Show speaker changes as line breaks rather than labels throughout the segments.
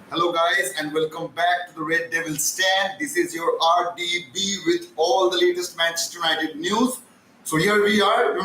Hello guys and welcome back to the Red Devil Stand. This is your RDB with all the latest Manchester United news. So here we are,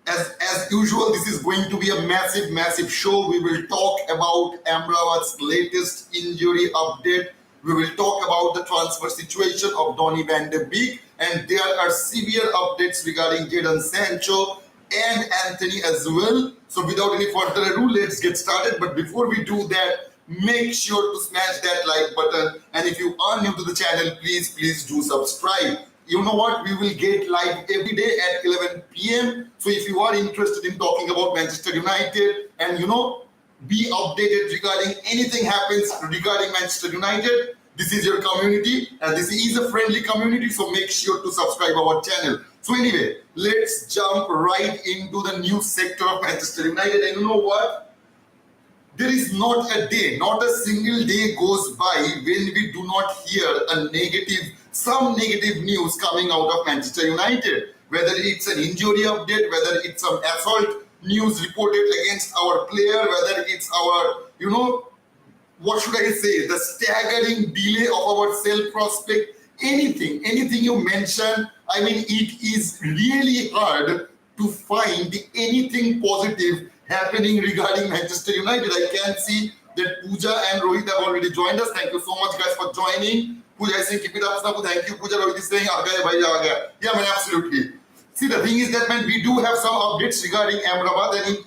as usual, this is going to be a massive show. We will talk about AMRABAT's latest injury update. We will talk about the transfer situation of Donny van de Beek, and there are severe updates regarding SANCHO and Anthony as well. So without any further ado, let's get started. But before we do that, make sure to smash that like button, and if you are new to the channel, please do subscribe. You know what, we will get live every day at 11 p.m. So if you are interested in talking about Manchester United and be updated regarding anything happens regarding Manchester United, this is your community and this is a friendly community, so make sure to subscribe our channel. So anyway, let's jump right into the news sector of Manchester United. And you know what, there is not a day, not a single day goes by when we do not hear some negative news coming out of Manchester United. Whether it's an injury update, whether it's some assault news reported against our player, whether it's our, what should I say, the staggering delay of our sale prospect, anything you mention, I mean, it is really hard to find anything positive happening regarding Manchester United. I can see that Pooja and Rohit have already joined us. Thank you so much, guys, for joining. Pooja is saying, keep it up, Snapu. Thank you, Pooja. Rohit is saying, aa gaya, bhai, aa gaya. Yeah, man, absolutely. See, the thing is that, man, we do have some updates regarding AMRABAT, and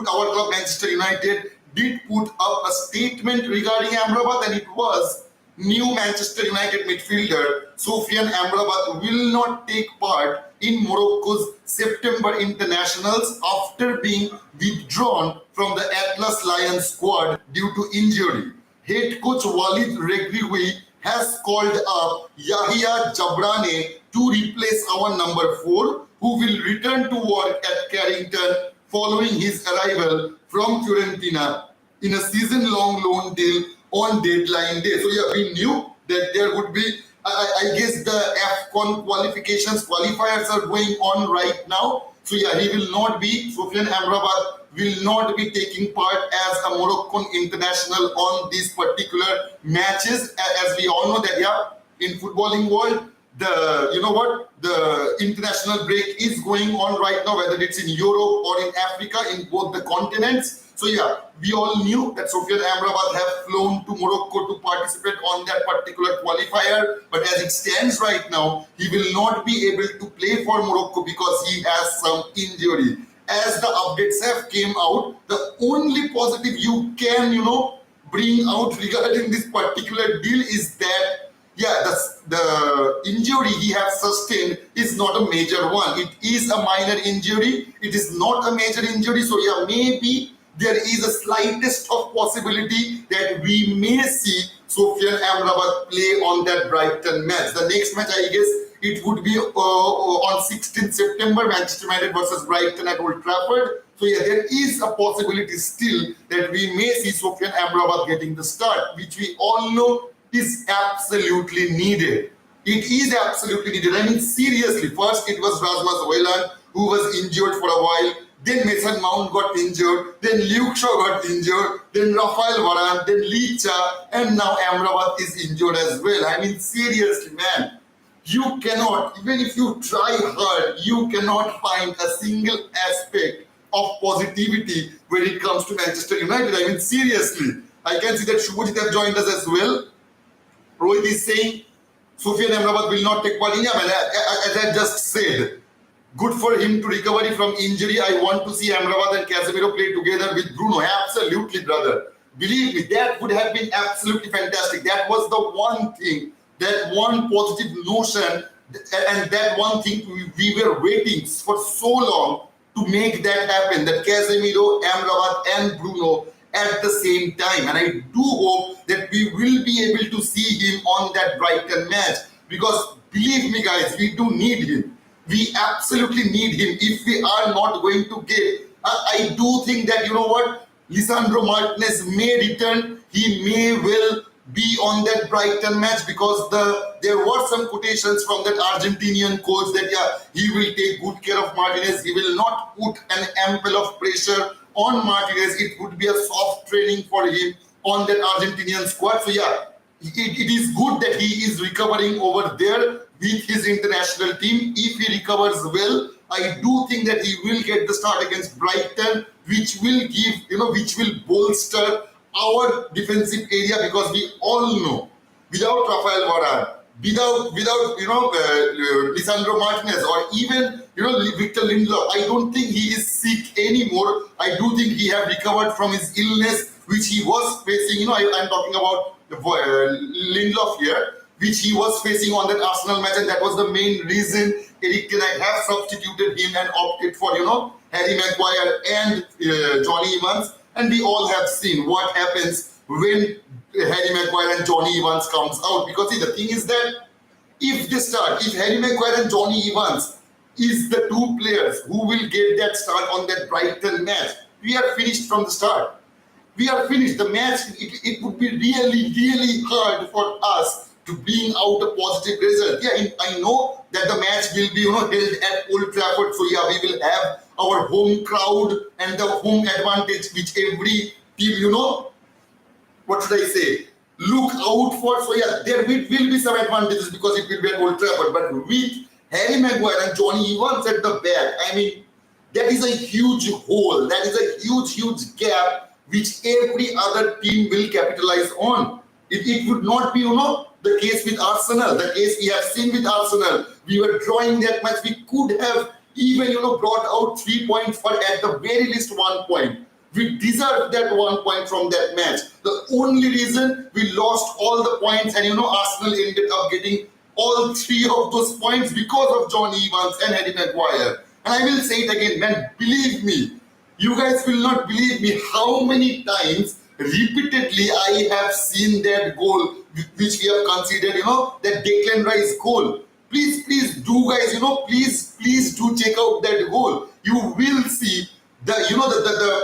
our club, Manchester United, did put up a statement regarding AMRABAT, and it was new Manchester United midfielder Sofian Amrabat will not take part in Morocco's September internationals after being withdrawn from the Atlas Lions squad due to injury. Head coach Walid Regragui has called up Yahya Jabrane to replace our number 4, who will return to work at Carrington following his arrival from Fiorentina in a season-long loan deal on deadline day. So yeah, we knew that there would be, I guess the AFCON qualifiers are going on right now. So yeah, he will not be, Sofian Amrabat will not be taking part as a Moroccan international on these particular matches. As we all know that, yeah, in footballing world, the international break is going on right now, whether it's in Europe or in Africa, in both the continents. So yeah, we all knew that Sofian Amrabat have flown to Morocco to participate on that particular qualifier. But as it stands right now, he will not be able to play for Morocco because he has some injury. As the updates have came out, the only positive you can, bring out regarding this particular deal is that, yeah, the injury he has sustained is not a major one. It is a minor injury. It is not a major injury. So yeah, maybe there is a slightest of possibility that we may see Sofian Amrabat play on that Brighton match. The next match, I guess, it would be on 16th September, Manchester United versus Brighton at Old Trafford. So yeah, there is a possibility still that we may see Sofian Amrabat getting the start, which we all know is absolutely needed. It is absolutely needed. I mean, seriously, first it was Rasmus Højlund who was injured for a while. Then Mason Mount got injured, then Luke Shaw got injured, then Rafael Varane, then Licha, and now Amrabat is injured as well. I mean, seriously, man, you cannot, even if you try hard, you cannot find a single aspect of positivity when it comes to Manchester United. I mean, seriously, I can see that Shubhajit have joined us as well. Rohit is saying Sofian Amrabat will not take part in, as I just said. Good for him to recover from injury. I want to see Amrabat and Casemiro play together with Bruno. Absolutely, brother. Believe me, that would have been absolutely fantastic. That was the one thing, that one positive notion, and that one thing we were waiting for so long to make that happen, that Casemiro, Amrabat and Bruno at the same time. And I do hope that we will be able to see him on that Brighton match, because believe me, guys, we do need him. We absolutely need him. If we are not going to get, I do think that, Lisandro Martinez may return. He may well be on that Brighton match, because there were some quotations from that Argentinian coach that, yeah, he will take good care of Martinez. He will not put an ample of pressure on Martinez. It would be a soft training for him. on that Argentinian squad. So yeah, it is good that he is recovering over there with his international team. If he recovers well, I do think that he will get the start against Brighton, which will give, which will bolster our defensive area, because we all know without Rafael Varane, without Lisandro Martinez, or even Victor Lindelof, I don't think he is sick anymore. I do think he have recovered from his illness which he was facing. I'm talking about Lindelof here, which he was facing on that Arsenal match, and that was the main reason Eric Ten Hag have substituted him and opted for Harry Maguire and Johnny Evans. And we all have seen what happens when Harry Maguire and Johnny Evans comes out. Because see, the thing is that if Harry Maguire and Johnny Evans is the two players who will get that start on that Brighton match, we are finished from the start. We are finished. The match, it would be really, really hard for us to bring out a positive result. Yeah, I know that the match will be held at Old Trafford. So yeah, we will have our home crowd and the home advantage, which every team, what should I say, look out for. So yeah, there will be some advantages because it will be at Old Trafford. But with Harry Maguire and Johnny Evans at the back, I mean, that is a huge hole. That is a huge, huge gap which every other team will capitalize on. It would not be, the case with Arsenal. The case we have seen with Arsenal. We were drawing that match. We could have even, brought out 3 points, but at the very least 1 point. We deserved that 1 point from that match. The only reason we lost all the points and, Arsenal ended up getting all 3 of those points because of Johnny Evans and Harry Maguire. And I will say it again, man, believe me, you guys will not believe me how many times repeatedly I have seen that goal which we have considered, that Declan Rice goal. Please do, guys, please do check out that goal. You will see the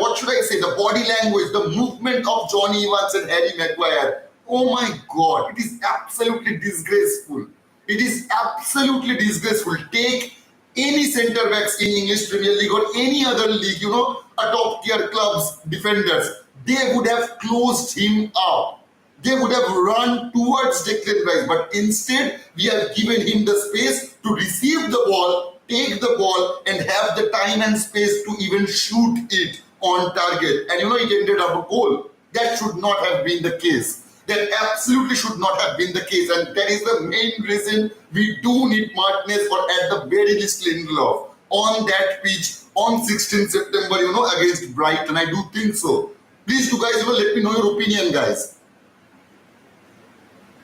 what should I say, the body language, the movement of Johnny Evans and Harry Maguire. Oh my God, it is absolutely disgraceful. It is absolutely disgraceful. Take any centre backs in English Premier League or any other league, a top tier club's defenders, they would have closed him up. They would have run towards Declan Rice, but instead we have given him the space to receive the ball, take the ball, and have the time and space to even shoot it on target. And it ended up a goal. That should not have been the case. That absolutely should not have been the case, and that is the main reason we do need Martinez, or at the very least Lindelof on that pitch on 16th September, against Brighton. I do think so. Please do, guys, let me know your opinion, guys.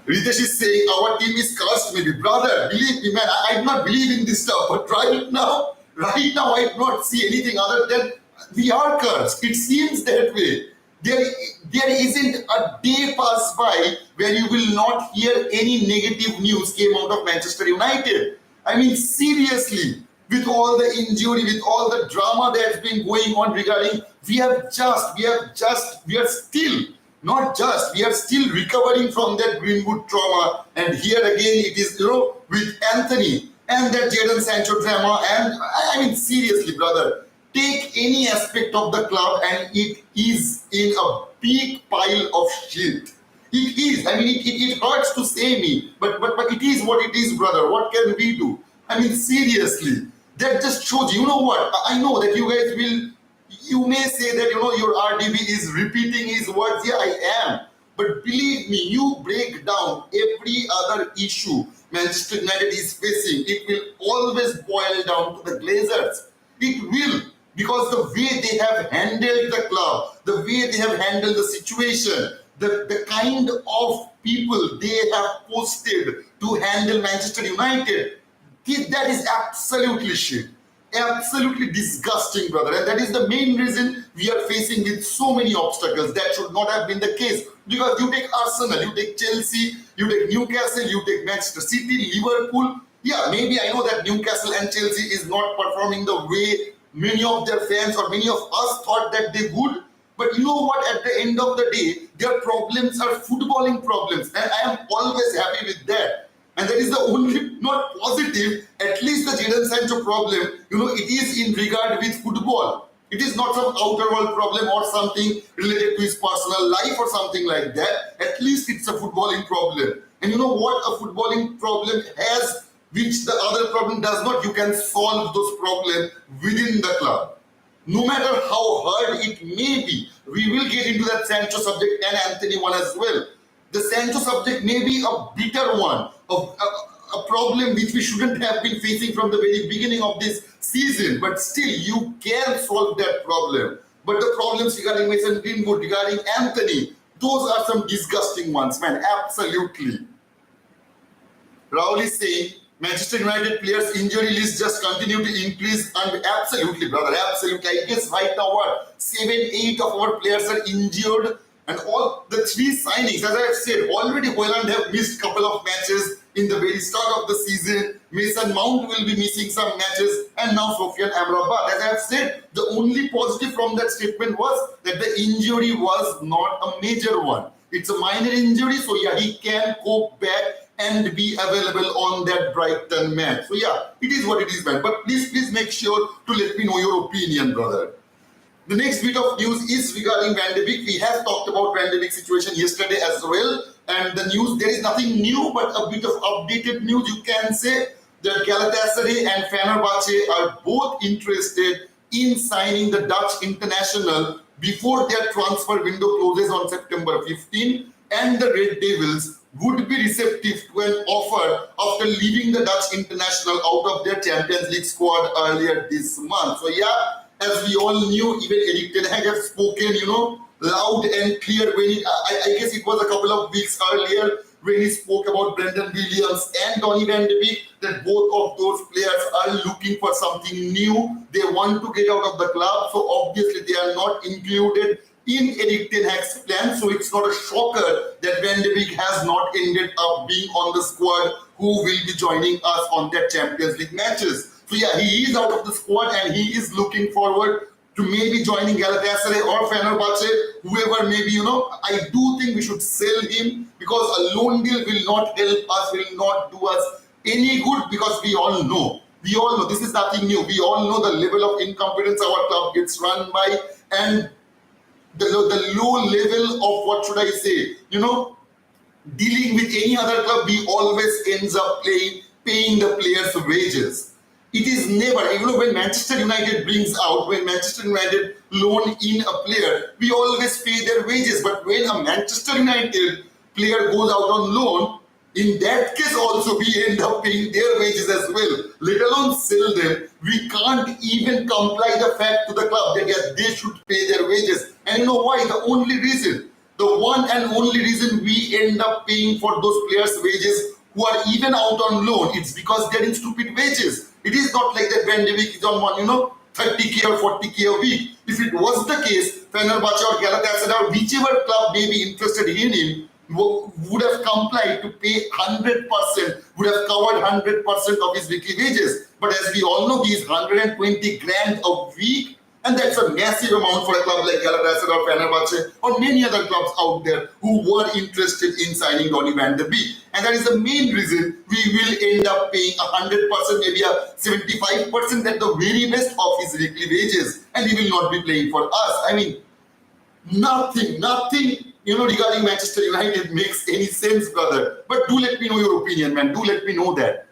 Ritesh is saying our team is cursed, maybe. Brother, believe me, man, I do not believe in this stuff. But right now, I do not see anything other than we are cursed. It seems that way. There isn't a day pass by where you will not hear any negative news came out of Manchester United. I mean, seriously, with all the injury, with all the drama that's been going on regarding, we are still recovering from that Greenwood trauma. And here again, it is, with Anthony and that Jadon Sancho drama. And I mean, seriously, brother, take any aspect of the club and it is in a big pile of shit. It is. I mean, it hurts to say me, but it is what it is, brother. What can we do? I mean, seriously, that just shows, what? I know that you guys you may say that, your RDB is repeating his words. Yeah, I am. But believe me, you break down every other issue Manchester United is facing, it will always boil down to the Glazers. It will. Because the way they have handled the club, the way they have handled the situation, the kind of people they have posted to handle Manchester United, that is absolutely shit. Absolutely disgusting, brother. And that is the main reason we are facing with so many obstacles. That should not have been the case. Because you take Arsenal, you take Chelsea, you take Newcastle, you take Manchester City, Liverpool. Yeah, maybe I know that Newcastle and Chelsea is not performing the way many of their fans or many of us thought that they would. But you know what? At the end of the day, their problems are footballing problems. And I am always happy with that. And that is the only, not positive, at least the Jadon Sancho problem, it is in regard with football. It is not some outer world problem or something related to his personal life or something like that. At least it's a footballing problem. And you know what a footballing problem has, which the other problem does not? You can solve those problems within the club. No matter how hard it may be, we will get into that Sancho subject and Anthony one as well. The Sancho subject may be a bitter one, a problem which we shouldn't have been facing from the very beginning of this season, but still you can solve that problem. But the problems regarding Mason Greenwood, regarding Anthony, those are some disgusting ones, man, absolutely. Raul is saying, Manchester United players' injury list just continue to increase, and absolutely, brother, absolutely. I guess right now, what, 7, 8 of our players are injured, and all the 3 signings, as I have said, already Haaland have missed a couple of matches in the very start of the season. Mason Mount will be missing some matches, and now Sofian Amrabat. As I have said, the only positive from that statement was that the injury was not a major one. It's a minor injury, so yeah, he can cope back and be available on that Brighton match. So yeah, it is what it is, man. But please make sure to let me know your opinion, brother. The next bit of news is regarding Van de Beek. We have talked about Van de Beek situation yesterday as well. And the news, there is nothing new, but a bit of updated news, you can say, that Galatasaray and Fenerbahce are both interested in signing the Dutch international before their transfer window closes on September 15. And the Red Devils would be receptive to an offer after leaving the Dutch international out of their Champions League squad earlier this month. So yeah, as we all knew, even Erik ten Hag have spoken, loud and clear when I guess it was a couple of weeks earlier when he spoke about Brendan Williams and Donny van de Beek, that both of those players are looking for something new. They want to get out of the club, so obviously they are not included in Erik ten Hag's plan. So it's not a shocker that Van de Beek has not ended up being on the squad who will be joining us on their Champions League matches. So yeah, he is out of the squad and he is looking forward to maybe joining Galatasaray or Fenerbahce, whoever maybe, I do think we should sell him, because a loan deal will not help us, will not do us any good, because we all know, this is nothing new. We all know the level of incompetence our club gets run by, and the low level of, what should I say, dealing with any other club, we always ends up paying the players' wages. It is never, even when Manchester United when Manchester United loan in a player, we always pay their wages. But when a Manchester United player goes out on loan, in that case also we end up paying their wages as well, let alone sell them. We can't even comply the fact to the club that they should pay their wages. And you know why? The one and only reason we end up paying for those players' wages who are even out on loan, it's because they're in stupid wages. It is not like that Van de Beek is on one, 30k or 40k a week. If it was the case, Fenerbahce or Galatasaray or whichever club may be interested in him would have complied to pay 100%, would have covered 100% of his weekly wages. But as we all know, he is 120 grand a week, and that's a massive amount for a club like Galatasaray or Fenerbahce or many other clubs out there who were interested in signing Donny van de Beek. And that is the main reason we will end up paying 100%, maybe a 75% at the very best of his weekly wages, and he will not be playing for us. I mean, nothing, regarding Manchester United makes any sense, brother. But do let me know your opinion, man. Do let me know that.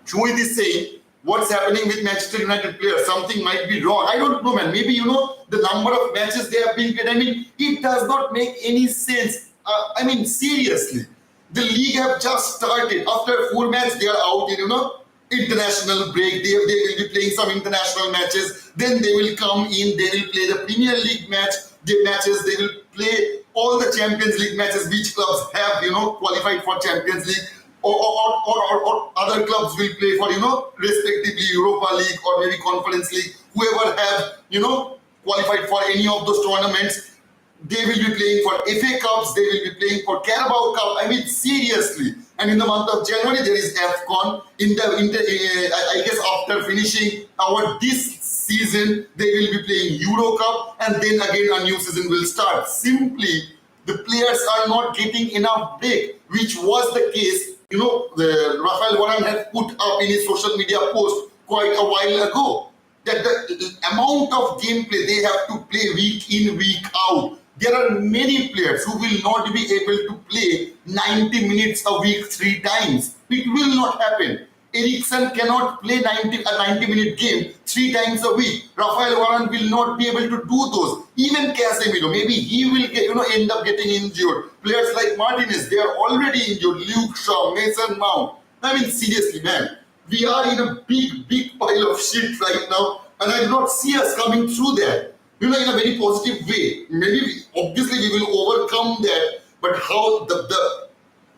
Shoaib is saying, what's happening with Manchester United players? Something might be wrong. I don't know, man. Maybe, the number of matches they have been played. I mean, it does not make any sense. Seriously. The league have just started. After 4 matches, they are out in, international break. They will be playing some international matches. Then they will come in. They will play the Premier League matches. They will play all the Champions League matches which clubs have, qualified for Champions League. Or other clubs will play for, respectively Europa League or maybe Conference League. Whoever have, qualified for any of those tournaments, they will be playing for FA Cups, they will be playing for Carabao Cup. I mean, seriously. And in the month of January, there is AFCON. I guess after finishing this season, they will be playing Euro Cup, and then again a new season will start. Simply, the players are not getting enough break, which was the case. Rafael Varane had put up in his social media post quite a while ago. that the amount of gameplay they have to play week in, week out. There are many players who will not be able to play 90 minutes a week 3 times. It will not happen. Ericsson cannot play a 90-minute game 3 times a week. Rafael Varane will not be able to do those. Even Casemiro, maybe he will get, end up getting injured. Players like Martinez, they are already injured. Luke Shaw, Mason Mount. I mean, seriously, man, we are in a big pile of shit right now, and I do not see us coming through that. In a very positive way. Maybe, obviously, we will overcome that. But how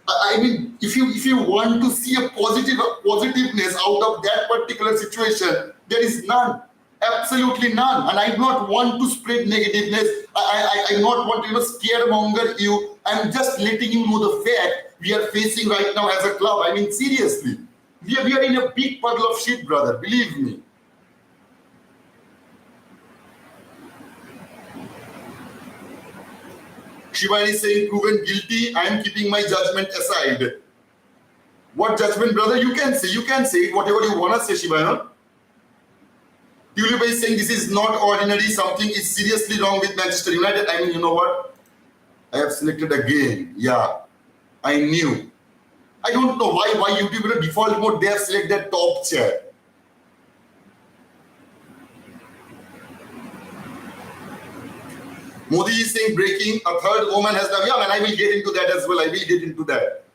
I mean, if you want to see a positiveness out of that particular situation, there is none, absolutely none. And I do not want to spread negativeness. I do not want to scaremonger you. I'm just letting you know the fact we are facing right now as a club. I mean, seriously, we are in a big puddle of shit, brother. Believe me. Shivan is saying proven guilty. I am keeping my judgment aside. What judgment, brother? You can say it, whatever you want to say, Shivan. Tulip is saying this is not ordinary. Something is seriously wrong with Manchester United. I mean, you know what? I have selected again. Yeah, I knew. I don't know why YouTube in a default mode they have selected that top chair. Modi is saying breaking, a third woman has done. Yeah, man, I will get into that as well. I will get into that.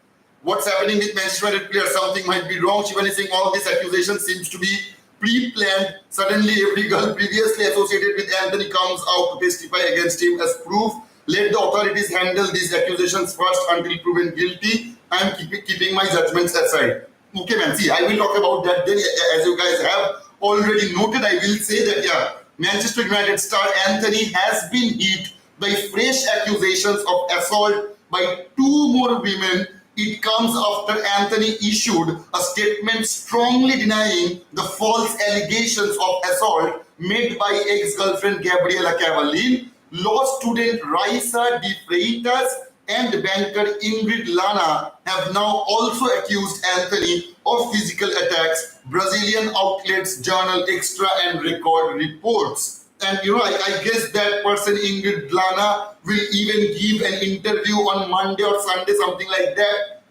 What's happening with Manchester United players? Something might be wrong. Shivan is saying all these accusations seems to be pre-planned. Suddenly, every girl previously associated with Anthony comes out to testify against him as proof. Let the authorities handle these accusations first until proven guilty. I am keeping my judgments aside. Okay, man. See, I will talk about that then. As you guys have already noted, I will say that, yeah, Manchester United star Anthony has been hit by fresh accusations of assault by 2 more women. It comes after Anthony issued a statement strongly denying the false allegations of assault made by ex-girlfriend Gabriela Cavallin, law student Raisa de Freitas, and banker Ingrid Lana have now also accused Anthony of physical attacks, Brazilian outlets Journal Extra and Record reports. And I guess that person, Ingrid Lana, will even give an interview on Monday or Sunday, something like that.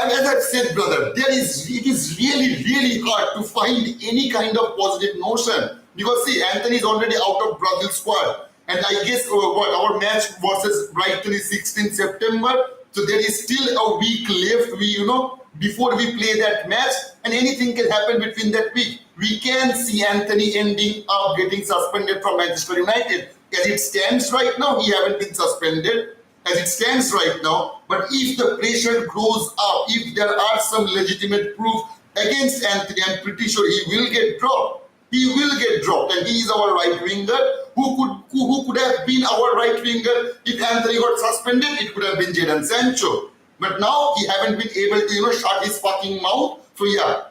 And as I've said, brother, it is really hard to find any kind of positive notion. Because see, Anthony is already out of Brazil squad. And I guess our match versus Brighton is 16th September. So there is still a week left, before we play that match. And anything can happen between that week. We can see Anthony ending up getting suspended from Manchester United. As it stands right now, he haven't been suspended. As it stands right now. But if the pressure grows up, if there are some legitimate proof against Anthony, I'm pretty sure he will get dropped. He will get dropped, and he is our right winger. Who could have been our right winger if Anthony got suspended? It could have been Jadon Sancho. But now he haven't been able to shut his fucking mouth. So yeah,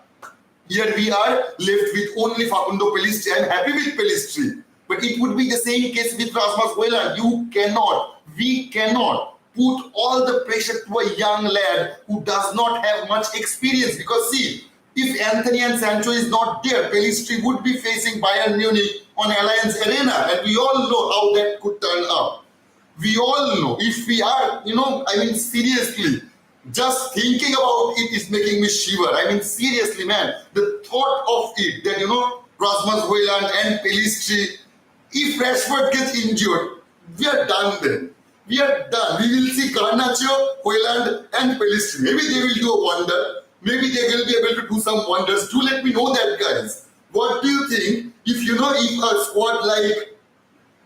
here we are left with only Facundo Pellistri. I'm happy with Pellistri, but it would be the same case with Rasmus Højlund. We cannot put all the pressure to a young lad who does not have much experience. Because see, if Anthony and Sancho is not there, Pellistri would be facing Bayern Munich on Allianz Arena, and we all know how that could turn up. We all know. If we are, seriously, just thinking about it is making me shiver. Seriously, man, the thought of it, that, Rasmus Højlund and Pellistri, if Rashford gets injured, we are done then. We are done. We will see Garnacho, Højlund and Pellistri. Maybe they will do a wonder. Maybe they will be able to do some wonders. Do let me know that, guys. What do you think if if a squad like,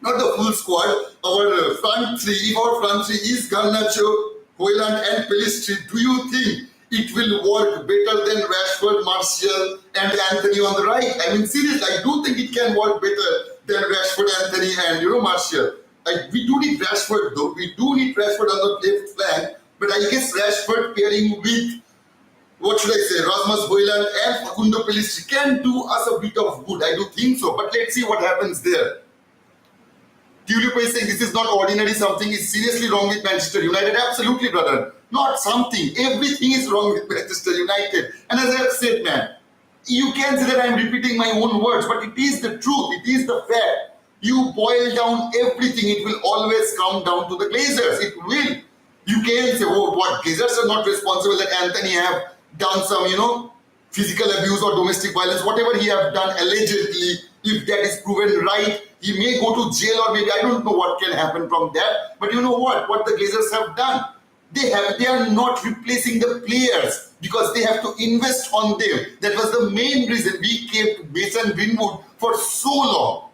not the full squad, our front three, if our front three is Garnacho, Højlund and Pellistri, do you think it will work better than Rashford, Martial and Anthony on the right? Seriously, I do think it can work better than Rashford, Anthony and Martial. We do need Rashford though. We do need Rashford on the left flank. But I guess Rashford pairing with, what should I say, Rasmus Højlund and Facundo Pellistri can do us a bit of good. I do think so. But let's see what happens there. Tulip is saying this is not ordinary. Something is seriously wrong with Manchester United. Absolutely, brother. Not something. Everything is wrong with Manchester United. And as I have said, man, You can say that I'm repeating my own words, but it is the truth. It is the fact. You boil down everything, it will always come down to the Glazers. It will. You can say, oh, what, Glazers are not responsible that Anthony have done some, physical abuse or domestic violence, whatever he have done allegedly. If that is proven right, he may go to jail, or maybe I don't know what can happen from that. But you know what the Glazers have done? They are not replacing the players because they have to invest on them. That was the main reason we kept Mason Greenwood for so long.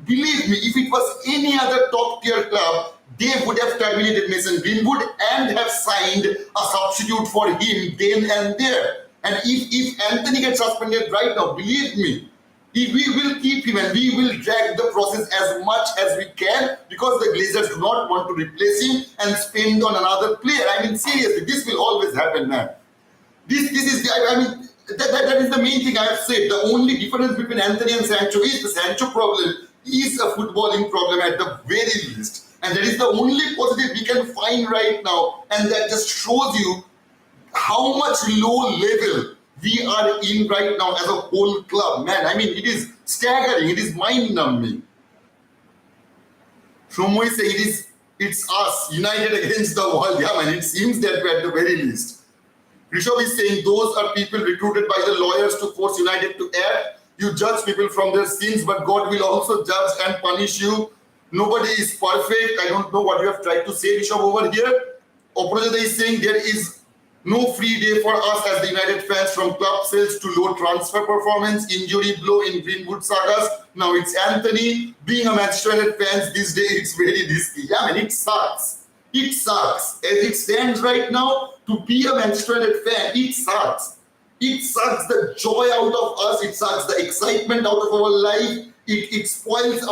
Believe me, if it was any other top tier club, they would have terminated Mason Greenwood and have signed a substitute for him then and there. And if Anthony gets suspended right now, believe me, we will keep him and we will drag the process as much as we can, because the Glazers do not want to replace him and spend on another player. I mean, seriously, this will always happen, man. This is that is the main thing I have said. The only difference between Anthony and Sancho is the Sancho problem is a footballing problem at the very least. And that is the only positive we can find right now. And that just shows you how much low level we are in right now as a whole club. Man, I mean, it is staggering. It is mind-numbing. Shomoy say it's us, united against the world. Yeah, man, it seems that way at the very least. Rishabh is saying those are people recruited by the lawyers to force United to act. You judge people from their sins, but God will also judge and punish you. Nobody is perfect. I don't know what you have tried to say, Rishabh, over here. Oprojada is saying there is no free day for us as the United fans, from club sales to low transfer performance, injury blow in Greenwood sagas. Now it's Anthony. Being a Manchester United fan these days, it's very risky. Yeah, man, it sucks. It sucks. As it stands right now, to be a Manchester United fan, it sucks. It sucks the joy out of us. It sucks the excitement out of our life. It spoils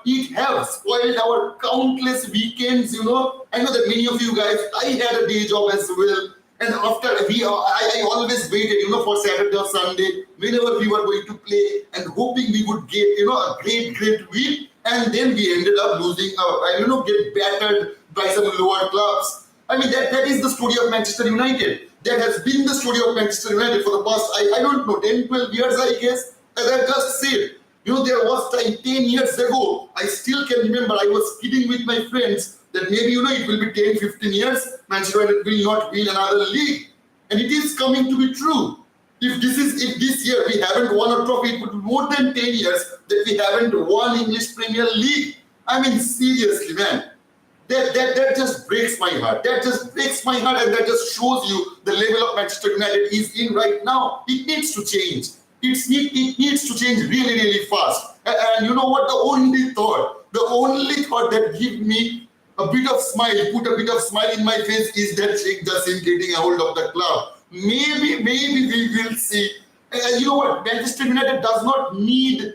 it has spoiled our countless weekends, I know that many of you guys, I had a day job as well. And after I always waited, for Saturday or Sunday, whenever we were going to play, and hoping we would get, a great win. And then we ended up losing, get battered by some lower clubs. I mean, that is the story of Manchester United. That has been the story of Manchester United for the past, I don't know, 10, 12 years, I guess. As I just said, there was time 10 years ago, I still can remember, I was kidding with my friends that maybe, it will be 10, 15 years, Manchester United will not win another league. And it is coming to be true. If this year we haven't won a trophy, it would be more than 10 years that we haven't won English Premier League. I mean, seriously, man. That just breaks my heart. That just breaks my heart, and that just shows you the level of Manchester United is in right now. It needs to change. It needs to change really, really fast. And you know what? The only thought that gives me a bit of smile, put a bit of smile in my face, is that Sheikh Jassim getting a hold of the club. Maybe we will see. You know what? Manchester United does not need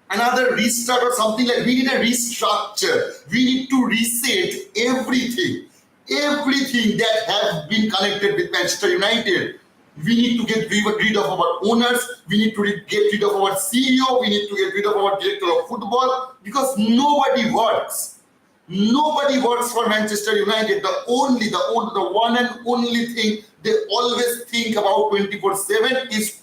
another restart or something like. We need a restructure. We need to reset everything that has been connected with Manchester United. We need to get rid of our owners. We need to get rid of our CEO. We need to get rid of our director of football, because nobody works. Nobody works for Manchester United. The one and only thing they always think about 24/7 is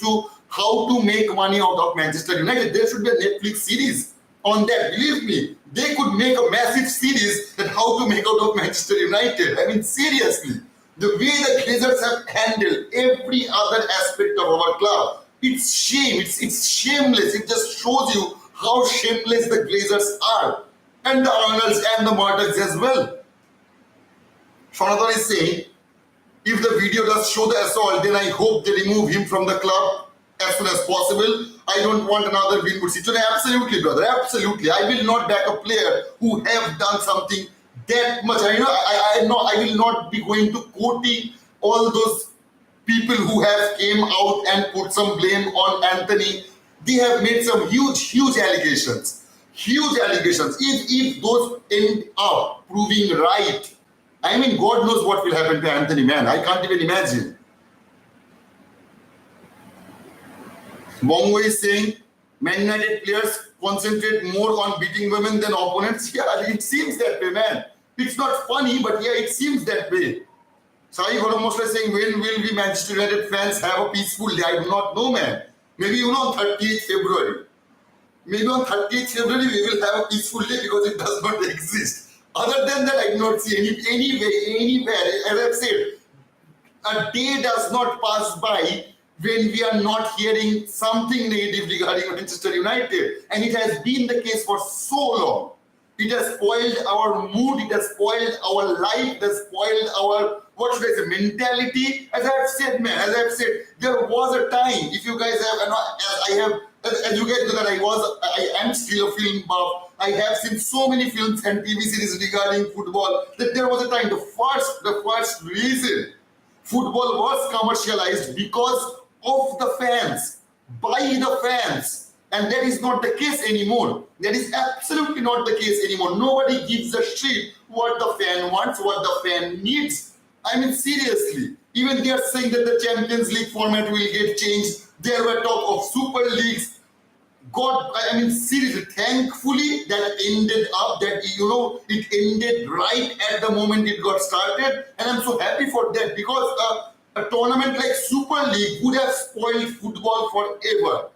how to make money out of Manchester United. There should be a Netflix series on that. Believe me, they could make a massive series that how to make out of Manchester United. I mean, seriously, the way the Glazers have handled every other aspect of our club, it's shame. It's shameless. It just shows you how shameless the Glazers are. And the Arnolds and the Martins as well. Jonathan is saying, if the video does show the assault, then I hope they remove him from the club as soon as possible. I don't want another Greenwood situation. Absolutely, brother. Absolutely. I will not back a player who have done something that much. I will not be going to quoting all those people who have came out and put some blame on Anthony. They have made some huge allegations. Huge allegations. If those end up proving right, I mean, God knows what will happen to Anthony, man. I can't even imagine. Bongo is saying, Man United players concentrate more on beating women than opponents. Yeah, it seems that way, man. It's not funny, but yeah, it seems that way. Sai Goromoshla is saying, when will we Manchester United fans have a peaceful day? I do not know, man. Maybe on 30th February. Maybe on 30th February we will have a peaceful day because it does not exist. Other than that, I do not see any way, anywhere. As I've said, a day does not pass by when we are not hearing something negative regarding Manchester United. And it has been the case for so long. It has spoiled our mood, it has spoiled our life, it has spoiled our, what should I say, mentality. As I've said, there was a time, if you guys have, as you guys know that I am still a film buff. I have seen so many films and TV series regarding football that there was a time, the first reason football was commercialized because of the fans, by the fans. And that is not the case anymore. That is absolutely not the case anymore. Nobody gives a shit what the fan wants, what the fan needs. I mean, seriously. Even they are saying that the Champions League format will get changed. There were talk of Super Leagues. God, I mean, seriously, thankfully that ended up, it ended right at the moment it got started. And I'm so happy for that because a tournament like Super League would have spoiled football forever.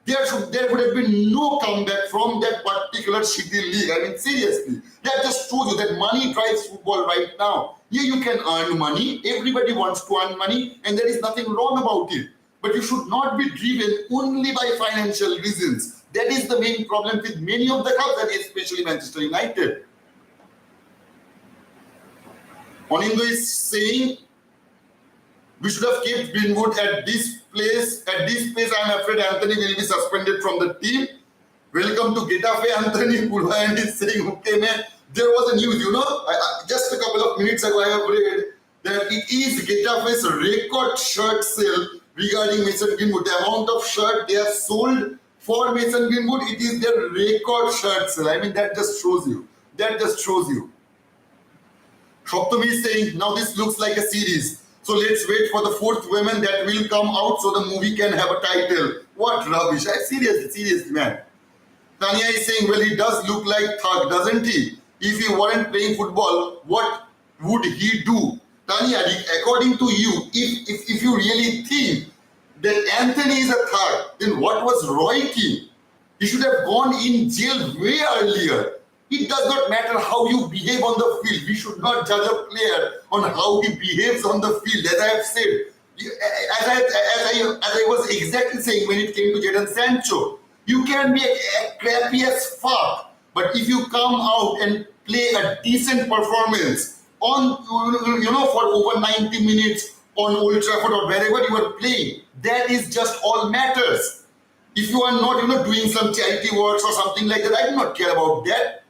There would have been no comeback from that particular shitty league. I mean, seriously. That just shows you that money drives football right now. Yeah, you can earn money. Everybody wants to earn money, and there is nothing wrong about it. But you should not be driven only by financial reasons. That is the main problem with many of the clubs, and especially Manchester United. Onindo is saying, we should have kept Greenwood at this place. At this place, I'm afraid Anthony will be suspended from the team. Welcome to Getafe, Anthony. Pulvayan is saying, okay, man. There was a news, just a couple of minutes ago, I have read that it is Getafe's record shirt sale regarding Mason Greenwood. The amount of shirt they have sold for Mason Greenwood, it is their record shirt sale. I mean, that just shows you. Shoptami is saying, now this looks like a series. So let's wait for the fourth woman that will come out so the movie can have a title. What rubbish. Seriously, man. Tanya is saying, well, he does look like thug, doesn't he? If he weren't playing football, what would he do? Tanya, according to you, if you really think that Anthony is a thug, then what was Roy Keane? He should have gone in jail way earlier. It does not matter how you behave on the field. We should not judge a player on how he behaves on the field. As I have said, as I was exactly saying when it came to Jadon Sancho, you can be a crappy as fuck, but if you come out and play a decent performance on, for over 90 minutes on Old Trafford or wherever you are playing, that is just all matters. If you are not, doing some charity works or something like that, I do not care about that.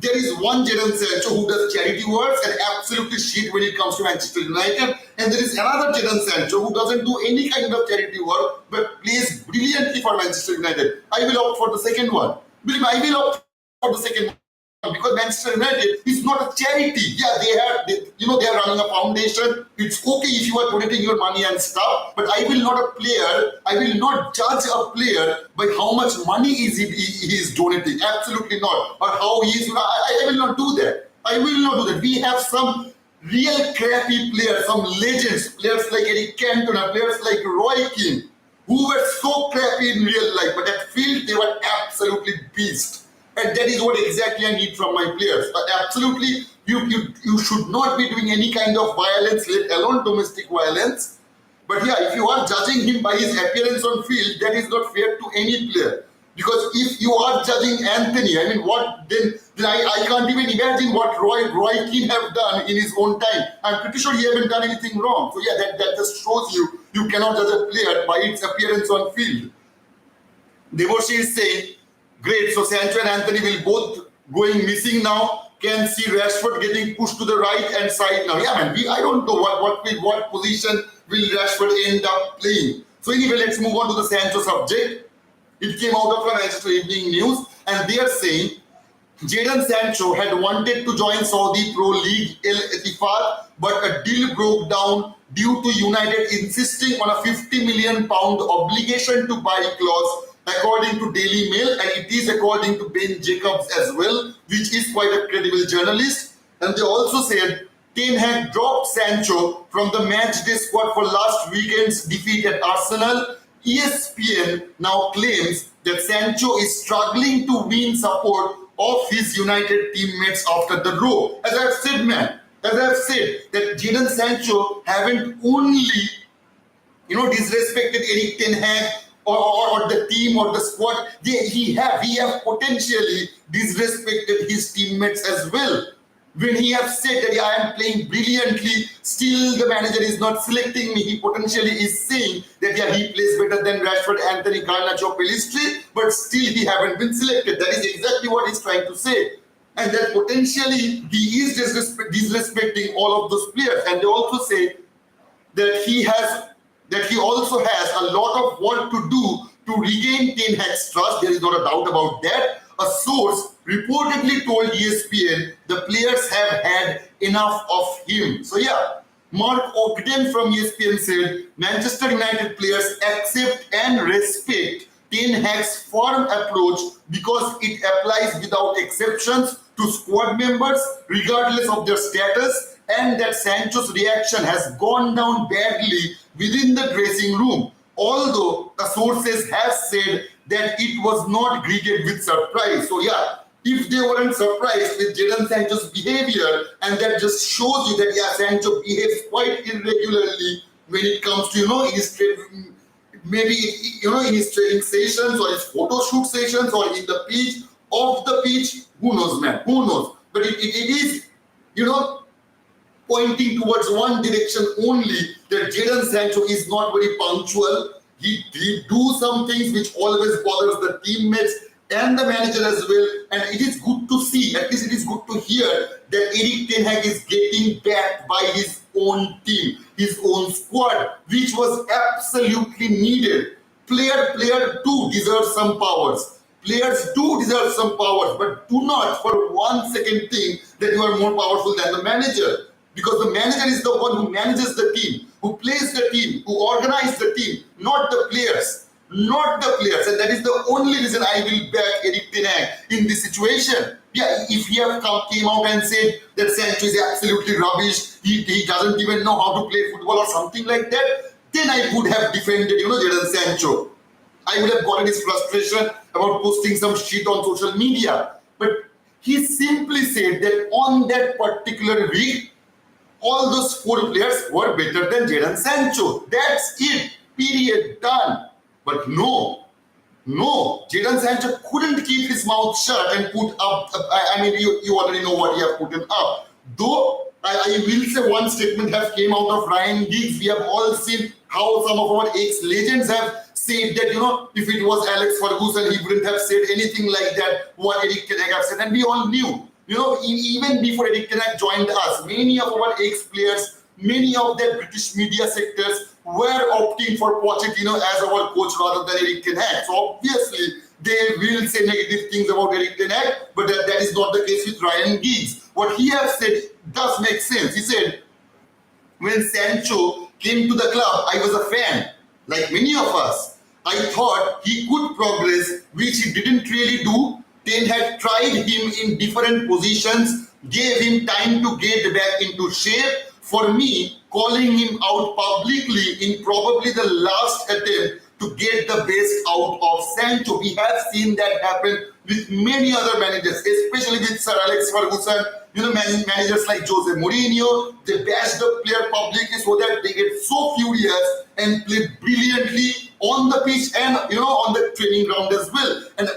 There is one Jadon Sancho who does charity works and absolutely shit when it comes to Manchester United, and there is another Jadon Sancho who doesn't do any kind of charity work but plays brilliantly for Manchester United. I will opt for the second one. Believe me, I will opt for the second one because Manchester United is not a charity. Yeah, they are running a foundation. It's okay if you are donating your money and stuff, but I will not judge a player by how much money he is donating. Absolutely not. Or how he is. I will not do that. We have some real crappy players, some legends, players like Eric Cantona, players like Roy Keane, who were so crappy in real life, but at field they were absolutely beast. And that is what exactly I need from my players. But absolutely, you should not be doing any kind of violence, let alone domestic violence. But yeah, if you are judging him by his appearance on field, that is not fair to any player. Because if you are judging Anthony, I mean, then I can't even imagine what Roy Keane have done in his own time. I'm pretty sure he haven't done anything wrong. So yeah, that just shows you cannot judge a player by its appearance on field. Devoshi is saying, great, so Sancho and Anthony will both going missing now. Can see Rashford getting pushed to the right hand side now. Yeah, man, I don't know what position will Rashford end up playing. So anyway, let's move on to the Sancho subject. It came out of Manchester Evening News, and they are saying Jadon Sancho had wanted to join Saudi Pro League Al Ettifaq, but a deal broke down due to United insisting on a £50 million obligation to buy clause, according to Daily Mail, and it is according to Ben Jacobs as well, which is quite a credible journalist. And they also said Ten Hag dropped Sancho from the matchday squad for last weekend's defeat at Arsenal. ESPN now claims that Sancho is struggling to win support of his United teammates after the draw. As I've said, man, as I've said, that Jadon Sancho haven't only disrespected Eric Ten Hag or the team or the squad. He have potentially disrespected his teammates as well. When he have said that I am playing brilliantly, still the manager is not selecting me. He potentially is saying that he plays better than Rashford, Anthony, Garnacho, Pelistri, but still he haven't been selected. That is exactly what he's trying to say. And that potentially he is disrespecting all of those players. And they also say that he also has a lot of work to do to regain Ten Hag's trust. There is not a doubt about that. A source reportedly told ESPN the players have had enough of him. So yeah, Mark Ogden from ESPN said Manchester United players accept and respect Ten Hag's firm approach because it applies without exceptions to squad members regardless of their status, and that Sancho's reaction has gone down badly within the dressing room, although the sources have said that it was not greeted with surprise. So yeah, if they weren't surprised with Jadon Sancho's behavior, and that just shows you that Sancho behaves quite irregularly when it comes to in his in his training sessions or his photo shoot sessions or in the pitch, off the pitch. Who knows, man? Who knows? But it is pointing towards one direction only, that Jadon Sancho is not very punctual. He do some things which always bothers the teammates and the manager as well. And it is good to see, at least it is good to hear, that Eric Ten Hag is getting backed by his own team, his own squad, which was absolutely needed. Player too deserves some powers. Players do deserve some powers, but do not for 1 second think that you are more powerful than the manager. Because the manager is the one who manages the team, who plays the team, who organizes the team, not the players. Not the players. And that is the only reason I will back Eric Ten Hag in this situation. Yeah, if he came out and said that Sancho is absolutely rubbish, he doesn't even know how to play football or something like that, then I would have defended, Jadon Sancho. I would have gotten his frustration about posting some shit on social media. But he simply said that on that particular week, all those 4 players were better than Jadon Sancho. That's it. Period. Done. But no, Jadon Sancho couldn't keep his mouth shut and put up. You already know what he has put up. Though I will say one statement has came out of Ryan Giggs. We have all seen how some of our ex-legends have said that, if it was Alex Ferguson, he wouldn't have said anything like that, what Eric Ten Hag have said. And we all knew. Even before Eric Ten Hag joined us, many of our ex-players, many of the British media sectors were opting for Pochettino as our coach rather than Eric Ten Hag. So obviously, they will say negative things about Eric Ten Hag, but that is not the case with Ryan Giggs. What he has said does make sense. He said, when Sancho came to the club, I was a fan, like many of us. I thought he could progress, which he didn't really do. Ten Hag tried him in different positions, gave him time to get back into shape. For me, calling him out publicly in probably the last attempt to get the best out of Sancho. We have seen that happen with many other managers, especially with Sir Alex Ferguson. Managers like Jose Mourinho, they bash the player publicly so that they get so furious and play brilliantly on the pitch and on the training ground as well. And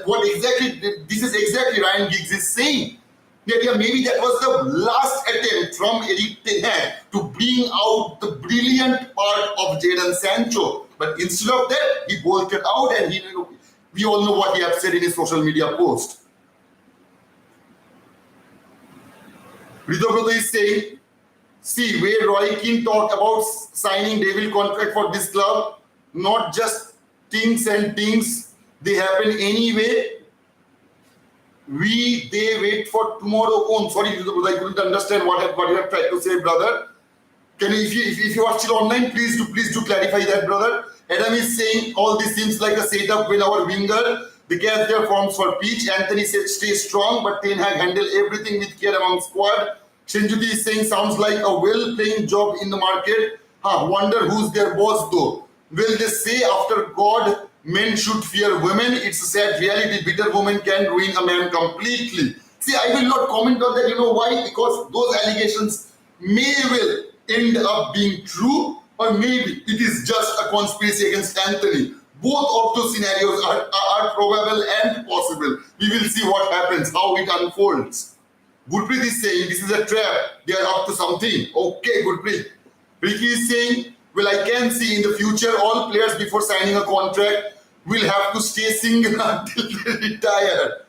this is exactly Ryan Giggs is saying. That maybe that was the last attempt from Eric Ten Hag to bring out the brilliant part of Jadon Sancho. But instead of that, he bolted out, and we all know what he has said in his social media post. Ridho is saying, see, where Roy Keane talked about signing devil contract for this club, not just things and things, they happen anyway. They wait for tomorrow. Oh, I'm sorry, I couldn't understand what you have tried to say, brother. Can you, if you are still online, please do clarify that, brother. Adam is saying all this seems like a setup when our winger began their forms for pitch. Anthony said stay strong, but Ten Hag handle everything with care among squad. Shinjuti is saying sounds like a well-paying job in the market. Wonder who's their boss though. Will they say after God, men should fear women? It's a sad reality. Bitter woman can ruin a man completely. See, I will not comment on that. You know why? Because those allegations may well end up being true, or maybe it is just a conspiracy against Anthony. Both of those scenarios are probable and possible. We will see what happens, how it unfolds. Gurpreet is saying this is a trap. They are up to something. Okay, Gurpreet. Ricky is saying, well, I can see in the future all players before signing a contract will have to stay single until they retire.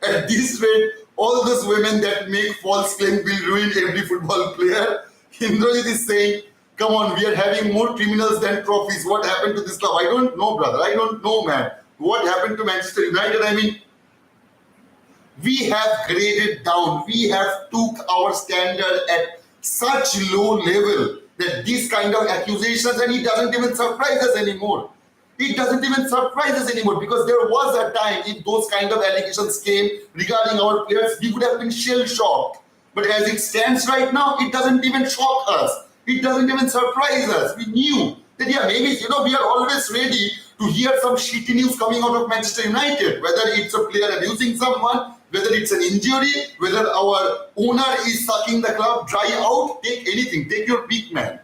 At this rate, all those women that make false claims will ruin every football player. Indrajit is saying, come on, we are having more criminals than trophies. What happened to this club? I don't know, brother. I don't know, man. What happened to Manchester United? I mean, we have graded down. We have took our standard at such low level that these kind of accusations, and it doesn't even surprise us anymore. It doesn't even surprise us anymore, because there was a time if those kind of allegations came regarding our players, we would have been shell-shocked. But as it stands right now, it doesn't even shock us. It doesn't even surprise us. We knew that, yeah, maybe, we are always ready to hear some shitty news coming out of Manchester United, whether it's a player abusing someone, whether it's an injury, whether our owner is sucking the club dry out. Take anything. Take your pick, man.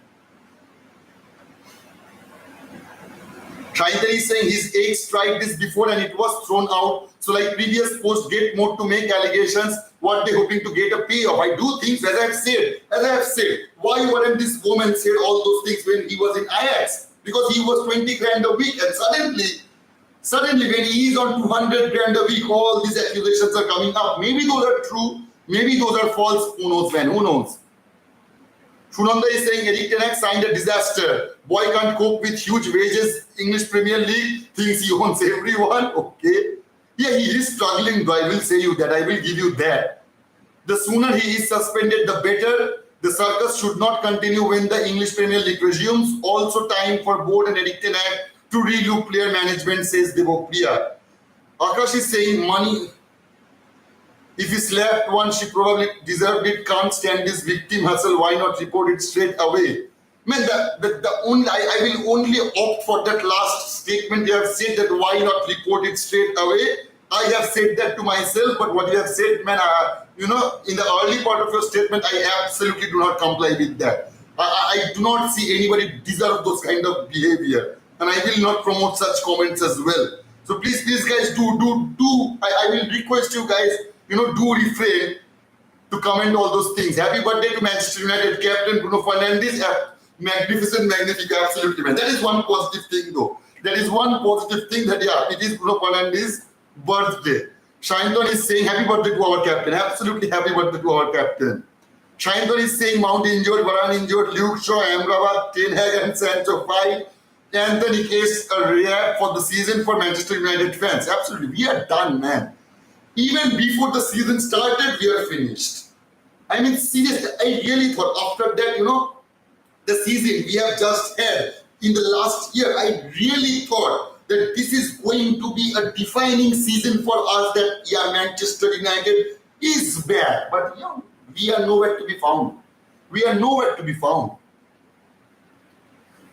Shaitari is saying his ex tried this before and it was thrown out. So like previous post, get more to make allegations. What they hoping to get a payoff? I do things as I have said. Why weren't this woman said all those things when he was in Ajax? Because he was 20 grand a week, and suddenly when he is on 200 grand a week, all these accusations are coming up. Maybe those are true, maybe those are false. Who knows, man? Who knows? Shunanda is saying Eric Ten Hag signed a disaster. Boy can't cope with huge wages. English Premier League thinks he owns everyone. Okay. Yeah, he is struggling, though. I will say you that. I will give you that. The sooner he is suspended, the better. The circus should not continue when the English Premier League resumes. Also time for board and Eric Ten Hag to relook player management, says Devopriya. Akash is saying money. If he slapped one, she probably deserved it. Can't stand this victim hustle. Why not report it straight away? Man, I will only opt for that last statement you have said, that why not report it straight away. I have said that to myself, but what you have said, man, in the early part of your statement, I absolutely do not comply with that. I do not see anybody deserve those kind of behavior, and I will not promote such comments as well. So please, guys, I will request you guys, do refrain to comment all those things. Happy birthday to Manchester United captain Bruno Fernandes. Magnificent, magnific, absolutely, man. That is one positive thing, though. That is one positive thing that, yeah, it is Bruno Fernandes' birthday. Shainton is saying happy birthday to our captain. Absolutely happy birthday to our captain. Shainton is saying Mount injured, Varane injured, Luke Shaw, AMRABAT, Ten Hag and Sancho 5. Anthony case a rehab for the season for Manchester United fans. Absolutely. We are done, man. Even before the season started, we are finished. I mean, seriously, I really thought after that, the season we have just had in the last year, I really thought that this is going to be a defining season for us, that, yeah, Manchester United is bad. But, we are nowhere to be found. We are nowhere to be found.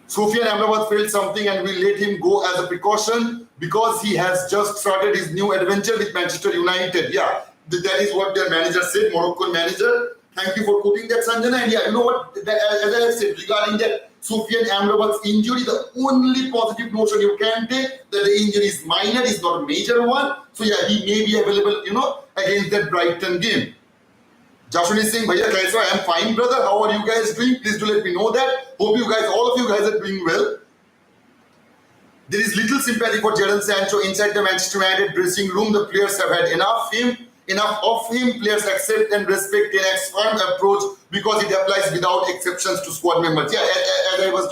Sofian Amrabat felt something and we let him go as a precaution because he has just started his new adventure with Manchester United. Yeah, that is what their manager said, Moroccan manager. Thank you for quoting that, Sanjana. And yeah, you know what? As I have said regarding that Sofian Amrabat's injury, the only positive notion you can take that the injury is minor, is not a major one. So yeah, he may be available, against that Brighton game. Joshua is saying, Bhaiya, kaisa? I am fine, brother. How are you guys doing? Please do let me know that. Hope all of you guys are doing well. There is little sympathy for Jadon Sancho inside the Manchester United dressing room. The players have had enough of him. Players accept and respect Ten Hag's firm approach because it applies without exceptions to squad members. Yeah, as I was,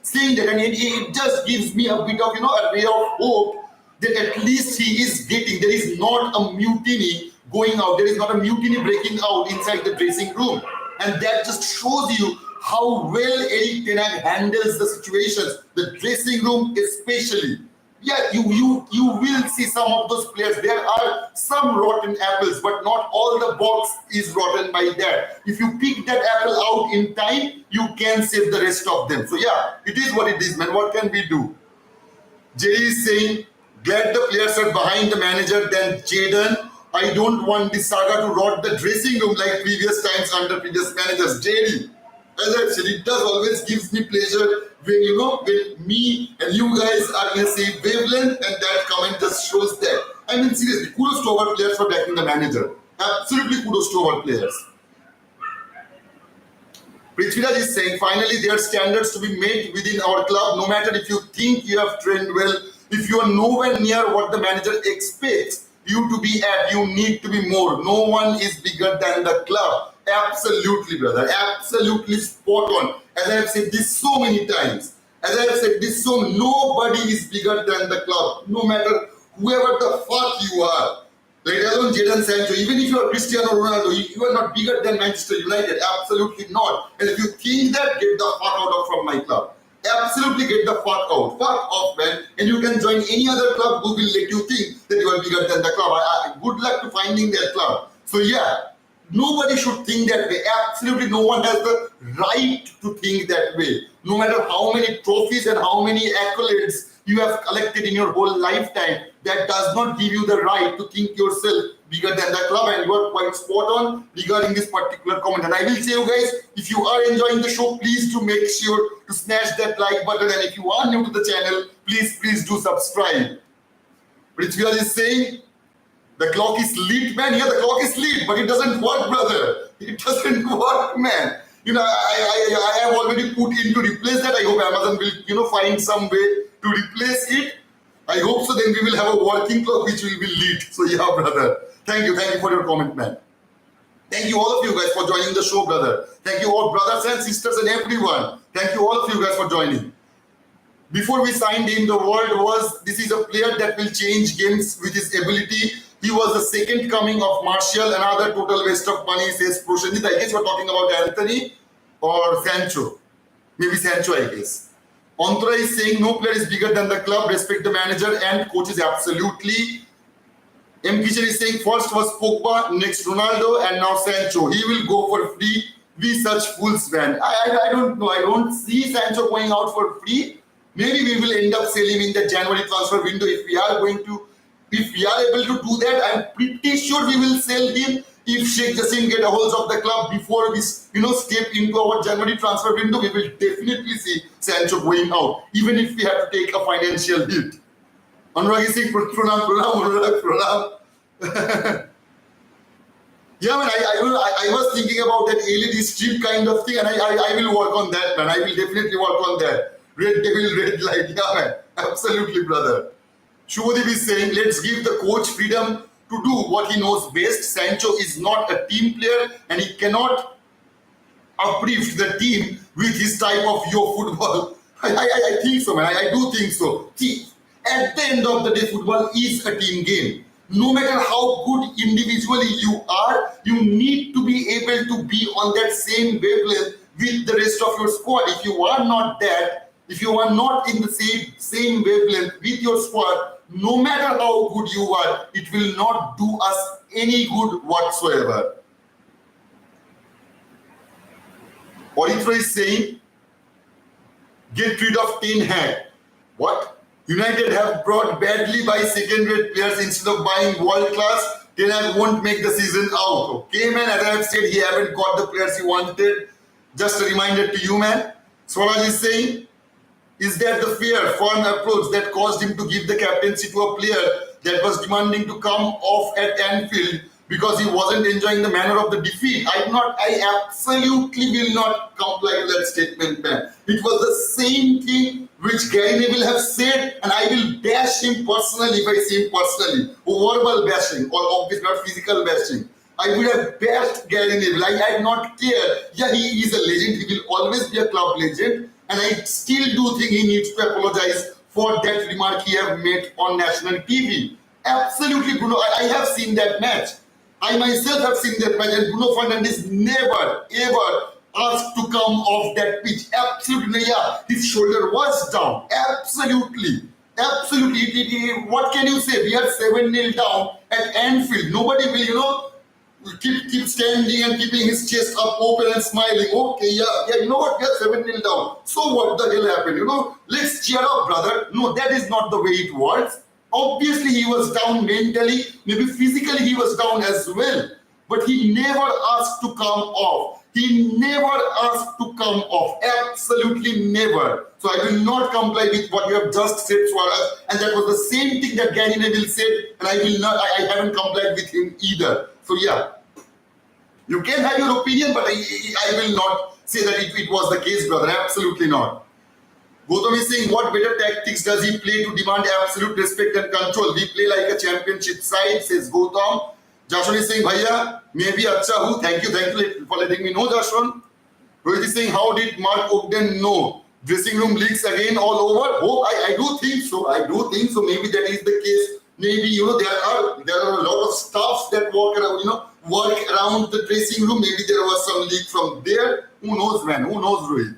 saying that, and it just gives me a bit of, a ray of hope that at least he is getting. There is not a mutiny going out. There is not a mutiny breaking out inside the dressing room. And that just shows you how well Eric Ten Hag handles the situations, the dressing room especially. Yeah, you will see some of those players. There are some rotten apples, but not all the box is rotten by that. If you pick that apple out in time, you can save the rest of them. So yeah, it is what it is, man. What can we do? Jerry is saying, glad the players are behind the manager than Jaden. I don't want this saga to rot the dressing room like previous times under previous managers. Jerry, as I said, it does always gives me pleasure when when me and you guys are in the same wavelength, and that comment just shows that. I mean, seriously, kudos to our players for backing the manager. Absolutely kudos to our players. Prithviraj is saying, finally, there are standards to be met within our club. No matter if you think you have trained well, if you are nowhere near what the manager expects you to be at, you need to be more. No one is bigger than the club. Absolutely, brother. Absolutely spot on. As I have said this so many times. As I have said this nobody is bigger than the club. No matter whoever the fuck you are. Let alone Jadon Sancho. Even if you are Cristiano Ronaldo, you are not bigger than Manchester United. Absolutely not. And if you think that, get the fuck out of from my club. Absolutely get the fuck out. Fuck off, man. And you can join any other club who will let you think that you are bigger than the club. Good luck to finding that club. So yeah, nobody should think that way. Absolutely no one has the right to think that way. No matter how many trophies and how many accolades you have collected in your whole lifetime, that does not give you the right to think yourself bigger than the club. And you are quite spot on regarding this particular comment. And I will say you guys, if you are enjoying the show, please to make sure to smash that like button. And if you are new to the channel, please do subscribe. Prithviraj is saying, the clock is lit, man. Yeah, the clock is lit, but it doesn't work, brother. It doesn't work, man. I have already put in to replace that. I hope Amazon will, find some way to replace it. I hope so. Then we will have a working clock which will be lit. So yeah, brother. Thank you for your comment, man. Thank you all of you guys for joining the show, brother. Thank you all brothers and sisters and everyone. Thank you all of you guys for joining. Before we signed him, the word was this is a player that will change games with his ability. He was the second coming of Martial, another total waste of money, says Proshenjit. I guess we're talking about Anthony or Sancho. Maybe Sancho, I guess. Antra is saying no player is bigger than the club. Respect the manager and coaches absolutely. M. Kishan is saying first was Pogba, next Ronaldo, and now Sancho. He will go for free. We such fools, man. I don't know. I don't see Sancho going out for free. Maybe we will end up selling him in the January transfer window if we are able to do that. I'm pretty sure we will sell him if Sheikh Jassim get a hold of the club before we step into our January transfer window. We will definitely see Sancho going out, even if we have to take a financial hit. Anurag is saying pranam. Yeah, man, I was thinking about that LED strip kind of thing, and I will work on that, man. I will definitely work on that. Red devil, red light. Yeah, man. Absolutely, brother. Shubhadeep is saying, let's give the coach freedom to do what he knows best. Sancho is not a team player and he cannot uplift the team with his type of yo football. I think so, man. I do think so. See, at the end of the day, football is a team game. No matter how good individually you are, you need to be able to be on that same wavelength with the rest of your squad. If you are not that, if you are not in the same wavelength with your squad, no matter how good you are, it will not do us any good whatsoever. Oritra is saying, get rid of Ten Hag. What? United have brought badly by second-rate players instead of buying world-class. Ten Hag won't make the season out. Okay, man, as I have said, he haven't got the players he wanted. Just a reminder to you, man. Swaraj is saying, is that the fair, firm approach that caused him to give the captaincy to a player that was demanding to come off at Anfield because he wasn't enjoying the manner of the defeat? I absolutely will not comply with that statement, man. It was the same thing which Gary Neville have said, and I will bash him personally if I see him personally. Verbal bashing, or obviously not physical bashing. I would have bashed Gary Neville. I did not care. Yeah, he is a legend. He will always be a club legend. And I still do think he needs to apologize for that remark he have made on national TV. Absolutely, Bruno. I have seen that match. I myself have seen that match, and Bruno Fernandes never, ever asked to come off that pitch. Absolutely, yeah. His shoulder was down. Absolutely. What can you say? We are 7-0 down at Anfield. Nobody will, keep standing and keeping his chest up open and smiling. Okay, yeah, you know what? We are 7-0 down. So what the hell happened? Let's cheer up, brother. No, that is not the way it works. Obviously, he was down mentally, maybe physically he was down as well. But he never asked to come off. He never asked to come off. Absolutely never. So I will not comply with what you have just said, Swaraj. And that was the same thing that Gary Neville said, and I haven't complied with him either. So yeah, you can have your opinion, but I will not say that it was the case, brother. Absolutely not. Gautam is saying, what better tactics does he play to demand absolute respect and control? We play like a championship side, says Gautam. Jashwan is saying, Bhaiya, maybe acha hu. Thank you for letting me know, Jashwan. Rohit is saying, how did Mark Ogden know? Dressing room leaks again all over? Oh, I do think so. I do think so. Maybe that is the case. Maybe, there are a lot of staffs that work around the dressing room. Maybe there was some leak from there. Who knows, man? Who knows, Rohit?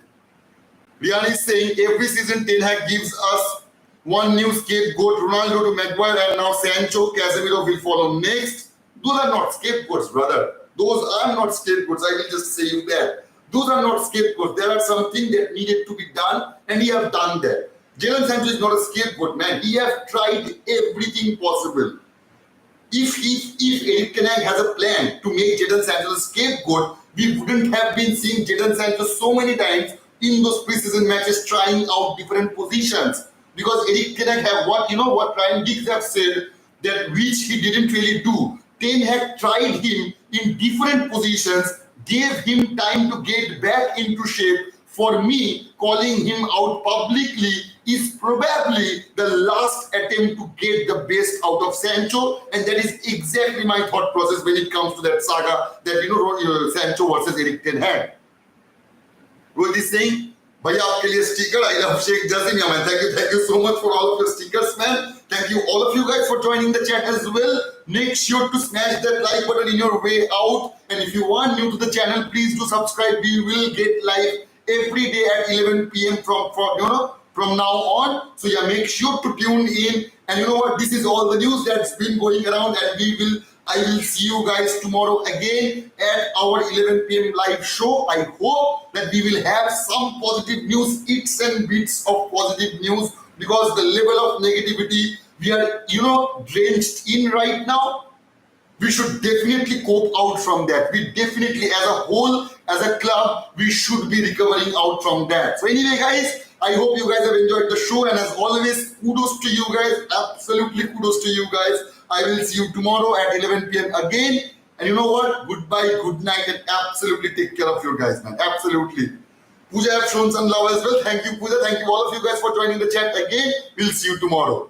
Rian is saying, every season Ten Hag gives us one new scapegoat, Ronaldo to Maguire, and now Sancho, Casemiro will follow next. Those are not scapegoats, brother. Those are not scapegoats. I will just say you that. Those are not scapegoats. There are something that needed to be done, and he have done that. Jadon Sancho is not a scapegoat, man. He have tried everything possible. If Eric Ten Hag has a plan to make Jadon Sancho a scapegoat, we wouldn't have been seeing Jadon Sancho so many times in those preseason matches trying out different positions. Because Eric Ten Hag have what Ryan Giggs have said, that which he didn't really do. Ten Hag tried him in different positions, gave him time to get back into shape. For me, calling him out publicly is probably the last attempt to get the best out of Sancho, and that is exactly my thought process when it comes to that saga that Sancho versus Eric Ten Hag. Rohit is saying, Bhaiya, aapke liye sticker. I love Sheikh Jasimia, man. Thank you so much for all of your stickers, man. Thank you all of you guys for joining the chat as well. Make sure to smash that like button in your way out. And if you are new to the channel, please do subscribe. We will get live every day at 11 p.m. from now on. So yeah, make sure to tune in. And you know what? This is all the news that's been going around, and I will see you guys tomorrow again at our 11 p.m. live show. I hope that we will have some positive news, bits and bits of positive news, because the level of negativity we are, drenched in right now, we should definitely cope out from that. We definitely, as a whole, as a club, we should be recovering out from that. So anyway, guys, I hope you guys have enjoyed the show. And as always, kudos to you guys. Absolutely kudos to you guys. I will see you tomorrow at 11 p.m. again. And you know what? Goodbye, good night, and absolutely take care of your guys, man. Absolutely. Pooja have shown some love as well. Thank you, Pooja. Thank you all of you guys for joining the chat again. We'll see you tomorrow.